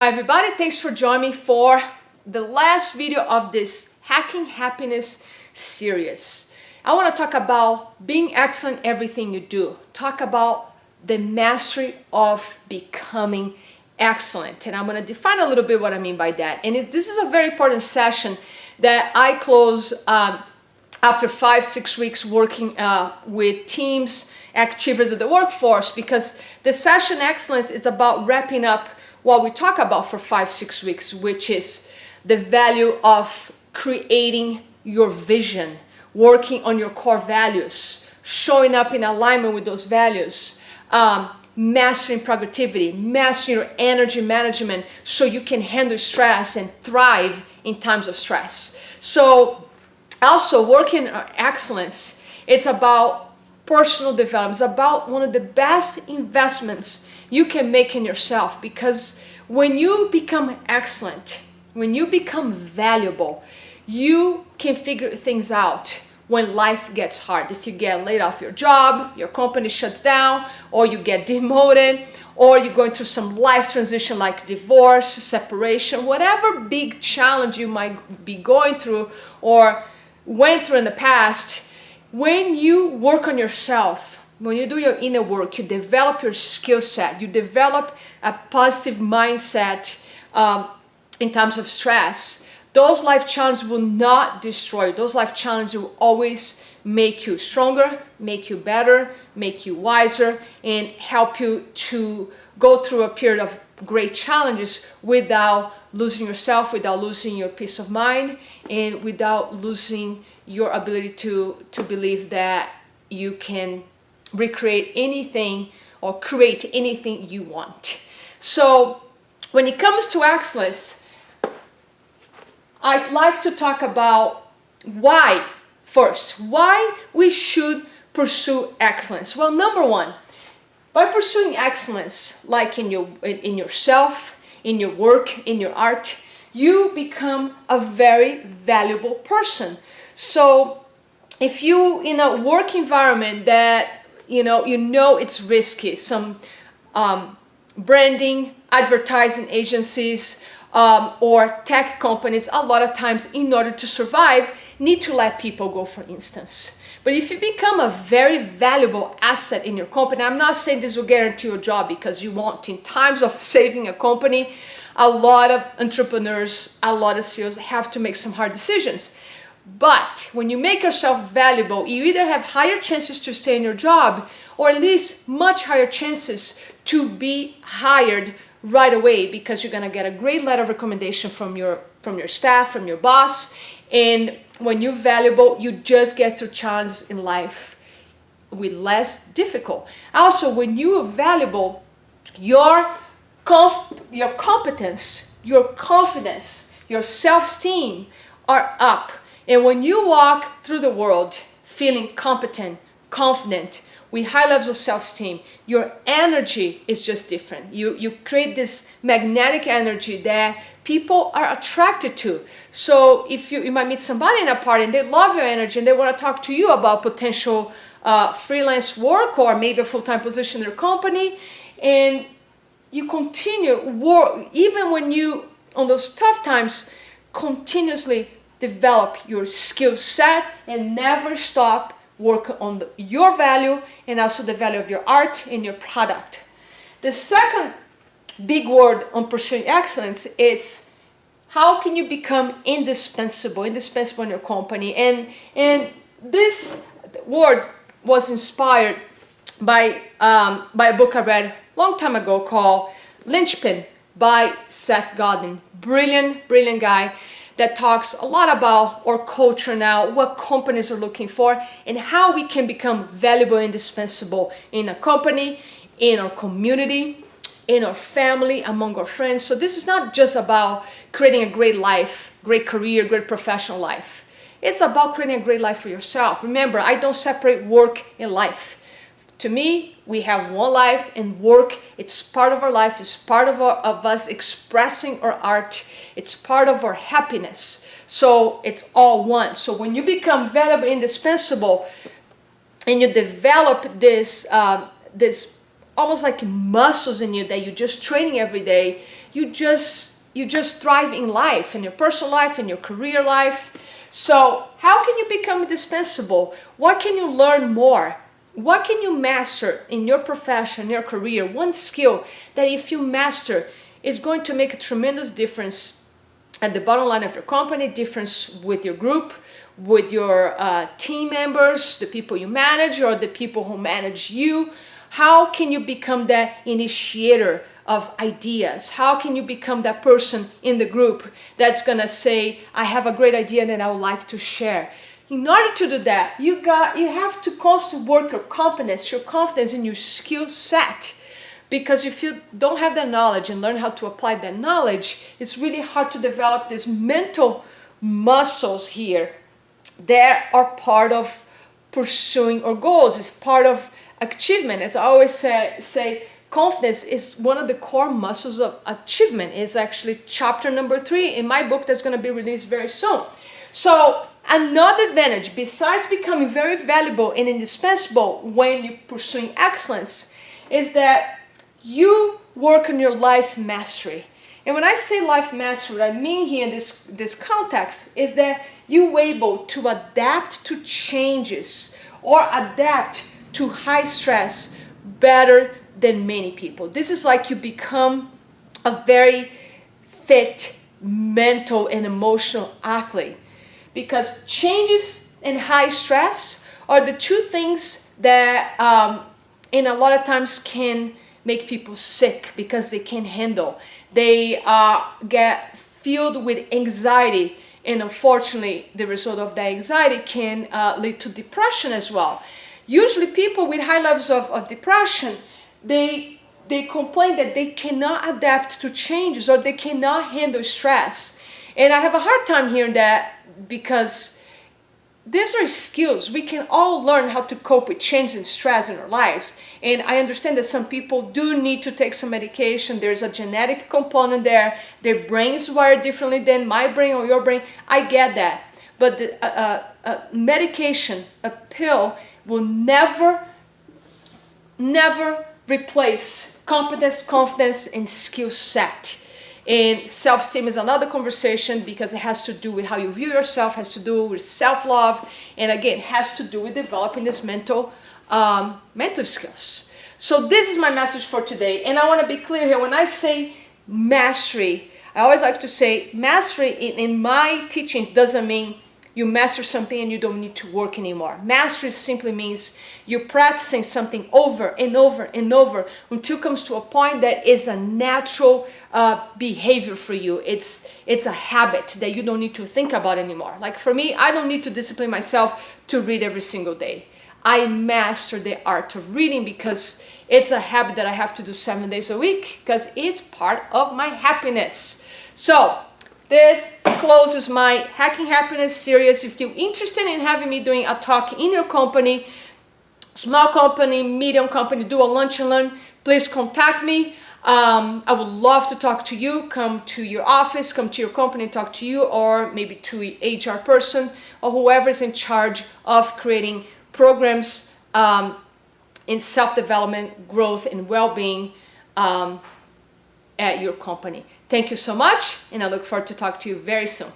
Everybody, thanks for joining me for the last video of this Hacking Happiness series. I want to talk about being excellent in everything you do. Talk about the mastery of becoming excellent. And I'm going to define a little bit what I mean by that. And this is a very important session that I close after 5-6 weeks working with teams, achievers of the workforce, because the session excellence is about wrapping up what we talk about for 5-6 weeks, which is the value of creating your vision, working on your core values, showing up in alignment with those values, mastering productivity, mastering your energy management so you can handle stress and thrive in times of stress. So also working on excellence, it's about personal development. It's about one of the best investments you can make in yourself, because when you become excellent, when you become valuable, you can figure things out when life gets hard. If you get laid off your job, your company shuts down, or you get demoted, or you're going through some life transition like divorce, separation, whatever big challenge you might be going through or went through in the past, when you work on yourself, when you do your inner work, you develop your skill set, you develop a positive mindset in terms of stress, those life challenges will not destroy you. Those life challenges will always make you stronger, make you better, make you wiser, and help you to go through a period of great challenges without losing yourself, without losing your peace of mind, and without losing your ability to believe that you can recreate anything or create anything you want. So when it comes to excellence, I'd like to talk about why first, why we should pursue excellence. Well, number one, by pursuing excellence, like in yourself, in your work, in your art, you become a very valuable person. So if you in a work environment that you know it's risky, some branding, advertising agencies, or tech companies, a lot of times in order to survive, need to let people go, for instance. But if you become a very valuable asset in your company, I'm not saying this will guarantee your job, because you won't. In times of saving a company, a lot of entrepreneurs, a lot of CEOs have to make some hard decisions. But when you make yourself valuable, you either have higher chances to stay in your job, or at least much higher chances to be hired right away, because you're going to get a great letter of recommendation from your staff, from your boss. And when you're valuable, you just get to challenges in life with less difficult. Also, when you are valuable, your competence, your confidence, your self-esteem are up. And when you walk through the world feeling competent, confident, with high levels of self-esteem, your energy is just different. You create this magnetic energy that people are attracted to. So if you might meet somebody in a party and they love your energy and they want to talk to you about potential freelance work or maybe a full-time position in their company, and you continue work, even when you, on those tough times, continuously develop your skill set and never stop work on your value and also the value of your art and your product. The second big word on pursuing excellence is how can you become indispensable in your company. And this word was inspired by a book I read a long time ago called Linchpin by Seth Godin. Brilliant guy that talks a lot about our culture now, what companies are looking for, and how we can become valuable and indispensable in a company, in our community, in our family, among our friends. So this is not just about creating a great life, great career, great professional life. It's about creating a great life for yourself. Remember, I don't separate work and life. To me, we have one life, and work, it's part of our life, it's part of us expressing our art, it's part of our happiness. So it's all one. So when you become valuable, indispensable, and you develop this almost like muscles in you that you're just training every day, you just thrive in life, in your personal life, in your career life. So how can you become indispensable? What can you learn more? What can you master in your profession, your career? One skill that if you master, is going to make a tremendous difference at the bottom line of your company, difference with your group, with your team members, the people you manage, or the people who manage you. How can you become that initiator of ideas? How can you become that person in the group that's gonna say, I have a great idea that I would like to share? In order to do that, you have to constantly work your confidence in your skill set. Because if you don't have that knowledge and learn how to apply that knowledge, it's really hard to develop these mental muscles here that are part of pursuing our goals. It's part of achievement. As I always say, confidence is one of the core muscles of achievement. It's actually chapter number 3 in my book that's going to be released very soon. So another advantage, besides becoming very valuable and indispensable when you're pursuing excellence, is that you work on your life mastery. And when I say life mastery, what I mean here in this context is that you're able to adapt to changes or adapt to high stress better than many people. This is like you become a very fit mental and emotional athlete, because changes and high stress are the two things that in a lot of times can make people sick because they can't handle. They get filled with anxiety, and unfortunately the result of that anxiety can lead to depression as well. Usually people with high levels of depression, they complain that they cannot adapt to changes or they cannot handle stress. And I have a hard time hearing that, because these are skills. We can all learn how to cope with change and stress in our lives. And I understand that some people do need to take some medication. There's a genetic component there. Their brain is wired differently than my brain or your brain. I get that. But the medication, a pill, will never replace competence, confidence, and skill set. And self-esteem is another conversation, because it has to do with how you view yourself, has to do with self-love, and again, has to do with developing this mental skills. So this is my message for today, and I want to be clear here. When I say mastery, I always like to say mastery in my teachings doesn't mean you master something and you don't need to work anymore. Mastery simply means you're practicing something over and over and over until it comes to a point that is a natural behavior for you. It's a habit that you don't need to think about anymore. Like for me, I don't need to discipline myself to read every single day. I master the art of reading because it's a habit that I have to do 7 days a week, because it's part of my happiness. So this closes my Hacking Happiness series. If you're interested in having me doing a talk in your company, small company, medium company, do a lunch and learn, please contact me. I would love to talk to you. Come to your office, come to your company, talk to you, or maybe to an HR person or whoever is in charge of creating programs in self-development, growth, and well-being at your company. Thank you so much, and I look forward to talk to you very soon.